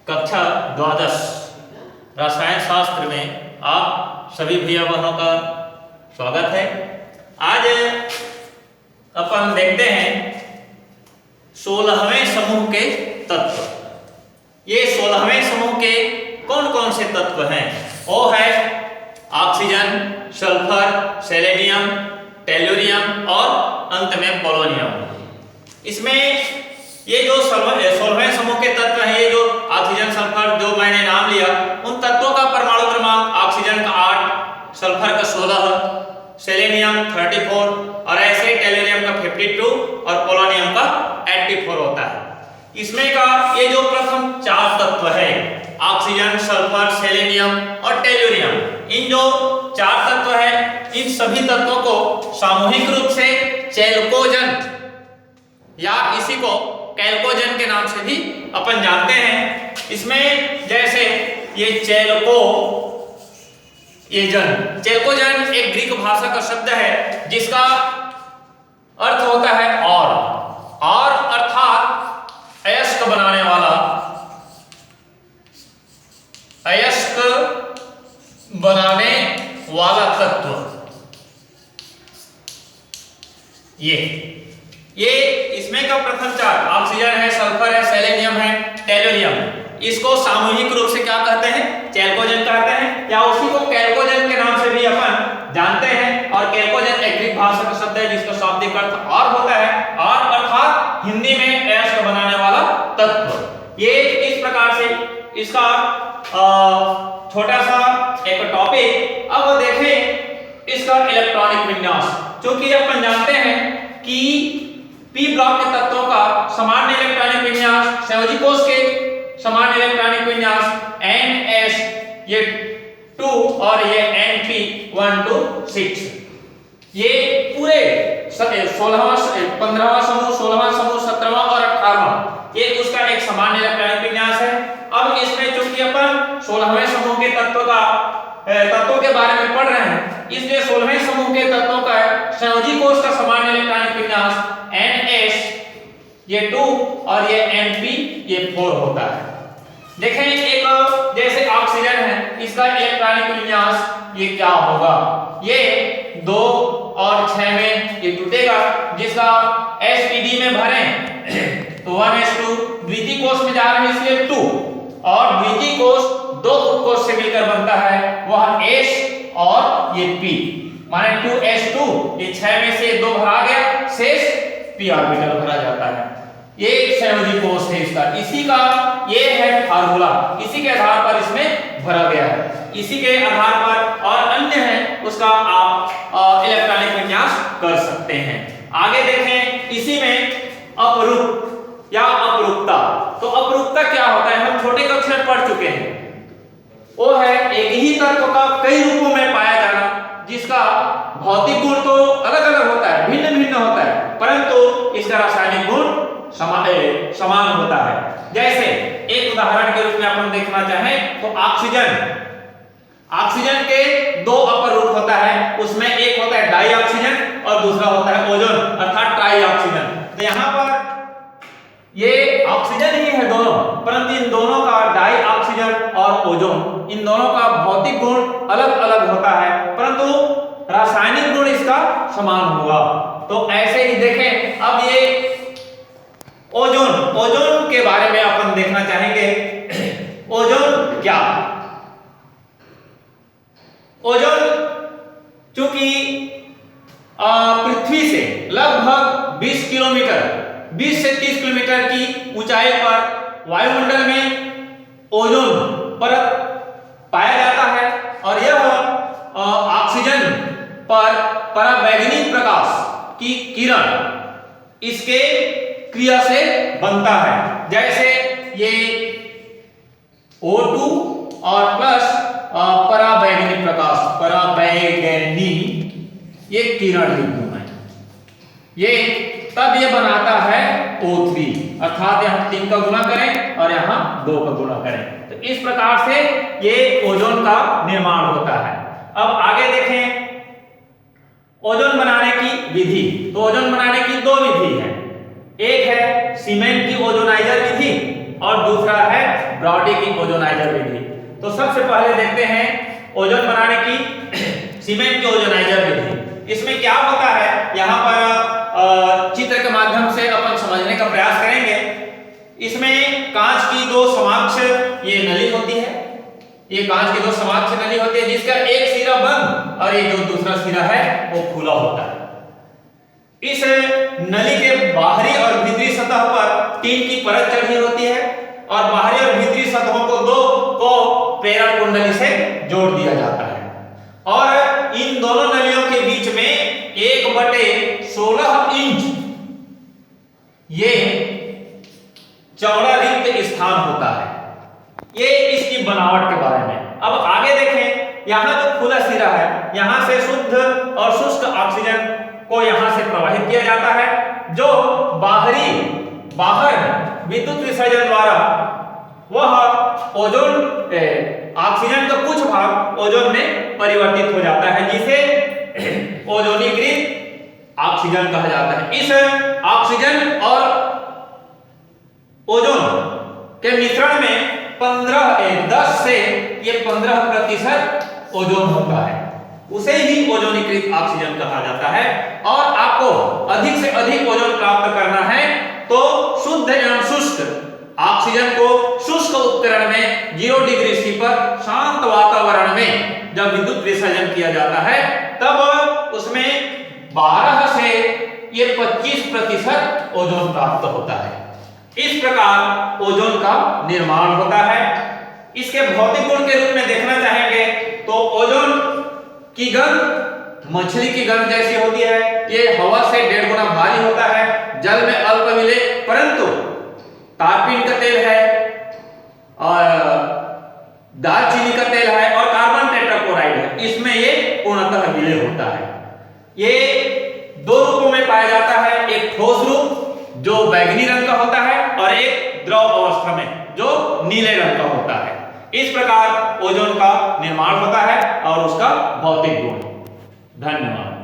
कक्षा द्वादश रसायन शास्त्र में आप सभी भैया बहनों का स्वागत है। आज अपन देखते हैं 16वें समूह के तत्व। ये 16वें समूह के कौन कौन से तत्व हैं? वो है ऑक्सीजन, सल्फर, सेलेनियम, टेल्यूरियम और अंत में पोलोनियम। इसमें ये जो 16वें समूह के तत्व हैं, ये जो ऑक्सीजन, सल्फर जो मैंने नाम लिया, उन तत्वों का परमाणु क्रमांक ऑक्सीजन का 8, सल्फर का 16, सेलेनियम 34 और ऐसे टेल्यूरियम का 52 और पोलोनियम का 84 होता है। इसमें का ये जो प्रथम 4 तत्व है, ऑक्सीजन, सल्फर, सेलेनियम और टेल्यूरियम, इन जो 4 तत्व है, इन सभी तत्वों को सामूहिक रूप से चैल्कोजन या इसी को कैल्कोजन के नाम से भी अपन जानते हैं। इसमें जैसे ये चैल्कोजन एक ग्रीक भाषा का शब्द है जिसका अर्थ होता है और अर्थात अयस्क बनाने वाला, अयस्क बनाने वाला तत्व। ये इसमें का प्रथम 4 ऑक्सीजन है, सल्फर है, सेलेनियम है, टेल्यूरियम, इसको सामूहिक रूप से क्या कहते हैं? चैल्कोजन कहते हैं, या उसी को कैल्कोजन के नाम से भी अपन जानते हैं। और कैल्कोजन एक ग्रीक भाषा का शब्द है जिसका शाब्दिक अर्थ और होता है, और अर्थात हिंदी में अयस्क बनाने वाला तत्व। ये इस प्रकार से इसका छोटा सा एक टॉपिक। अब देखें इसका इलेक्ट्रॉनिक विन्यास। क्योंकि अपन जानते हैं कि पी ब्लॉक के तत्वों का सामान्य इलेक्ट्रॉनिक विन्यास, संयोजी कोष के सामान्य इलेक्ट्रॉनिक विन्यास NS ये 2 और ये NP 1 to 6। ये पूरे 15वां समूह, 16वां समूह, 17वां और 18वां, ये उसका एक सामान्य इलेक्ट्रॉनिक विन्यास है। अब इसमें चूंकि अपन 16वें समूह के तत्वों के बारे में पढ़ रहे हैं, इसलिए 16वें समूह के तत्वों का संयोजी कोष का सामान्य इलेक्ट्रॉनिक विन्यास NS ये 2 और ये NP ये 4 होता है। देखें एक जैसे ऑक्सीजन है, इसका इलेक्ट्रॉनिक विन्यास ये क्या होगा? ये 2 और 6 में ये टूटेगा, जिसका sp_d में भरें तो 1s2, द्वितीय कोष में जा रहे हैं इसलिए 2, और द्वितीय कोष 2 उपकोष से मिलकर बनता है, वह S और ये P, माने 2s2, ये 6 में से 2 भरा गया, शेष p ऑर्बिटल भरा जाता है। ये संयोजी कोष है इसका, इसी का ये है फार्मूला, इसी के आधार पर इसमें भरा गया है, इसी के आधार पर और अन्य है उसका आप इलेक्ट्रॉनिक विन्यास कर सकते हैं। आगे देखें इसी में अपरूप या अपरूपता। तो अपरूपता क्या होता है? हम छोटे कक्षा में पढ़ चुके हैं। वो है एक ही तत्व का कई रूपों में पाया जाना, जिसका भौतिक गुण तो अलग अलग होता है, भिन्न भिन्न होता है, परंतु इसका रासायनिक गुण समान होता है। जैसे एक उदाहरण के रूप में अपन देखना चाहें तो ऑक्सीजन के 2 अपर रूप होता है, उसमें एक होता है डाई ऑक्सीजन और दूसरा होता है ओजोन अर्थात ट्राई ऑक्सीजन। तो यहाँ पर ये ऑक्सीजन ही है दोनों, परंतु इन दोनों का डाई ऑक्सीजन और ओजोन, इन दोनों का भौतिक गुण अलग अलग होता है, परंतु रासायनिक गुण इसका समान होगा। तो ऐसे ही देखें, अब ये ओजोन के बारे में अपन देखना चाहेंगे। ओजोन क्या? ओजोन चूंकि पृथ्वी से लगभग 20 किलोमीटर, 20 से 30 किलोमीटर की ऊंचाई पर वायुमंडल में ओजोन परत पाया जाता है, और यह ऑक्सीजन पर पराबैंगनी प्रकाश की किरण इसके क्रिया से बनता है। जैसे ये O2 और प्लस पराबैंगनी प्रकाश, पराबैंगनी ये किरण युग्म है, ये तब ये बनाता है O3, अर्थात यहाँ 3 का गुणा करें और यहाँ 2 का गुणा करें, तो इस प्रकार से ये ओजोन का निर्माण होता है। अब आगे देखें ओजोन बनाने की विधि। तो ओजोन बनाने की 2 विधि है, एक है सीमेंट की ओजोनाइजर विधि और दूसरा है ब्रॉडी की ओजोनाइजर विधि। तो सबसे पहले देखते हैं ओजोन बनाने की सीमेंट की ओजोनाइजर विधि। इसमें क्या होता है यहाँ पर चित्र के माध्यम से अपन समझने का प्रयास करेंगे। इसमें कांच की दो समाक्ष ये नली होती है, ये कांच की दो समाक्ष नली होती है जिसका एक सिरा बंद और ये जो दूसरा सिरा है वो खुला होता है। इस नली के बाहरी और भीतरी सतह पर टीन की परत चढ़ी होती है और बाहरी और भीतरी सतहों को प्रेरण कुंडली से जोड़ दिया जाता है और इन दोनों नलियों के बीच में 1/16 इंच ये चौड़ा रिक्त स्थान होता है। ये इसकी बनावट के बारे में। अब आगे देखें, यहाँ जो खुला सिरा है यहाँ से शुद्ध और शुष्क ऑक्सीजन को यहाँ से प्रवाहित किया जाता है। जो बाहर विद्युत विसर्जन द्वारा वह ओजोन ऑक्सीजन का कुछ भाग ओजोन में परिवर्तित हो जाता है जिसे ओजोनीकृत ऑक्सीजन कहा जाता है। इस ऑक्सीजन और ओजोन के मिश्रण में 10 से ये 15% ओजोन होता है, उसे ही ओजोनीकृत ऑक्सीजन कहा जाता है। और आपको अधिक से अधिक ओजोन प्राप्त करना है तो शुद्ध एवं शुष्क ऑक्सीजन को शुष्क उपकरण में 0 डिग्री सी पर शांत वातावरण में जब विद्युत विसर्जन किया जाता है तब उसमें 12 से ये 25% ओजोन प्राप्त होता है। इस प्रकार ओजोन का निर्माण होता है। इसके भौतिक गुण के रूप में देखना चाहेंगे तो ओजोन की गंध मछली की गंध जैसी होती है। ये हवा से 1.5 गुना भारी होता है, जल में अल्प मिले, परंतु तारपीन का तेल है और दालचीनी का तेल है और कार्बन टेट्राक्लोराइड है, इसमें ये पूर्णतः विलय होता है। ये 2 रूपों में पाया जाता है, एक ठोस रूप जो बैंगनी रंग का होता है और एक द्रव अवस्था में जो नीले रंग का होता है। इस प्रकार ओजोन का निर्माण होता है और उसका भौतिक गुण। धन्यवाद।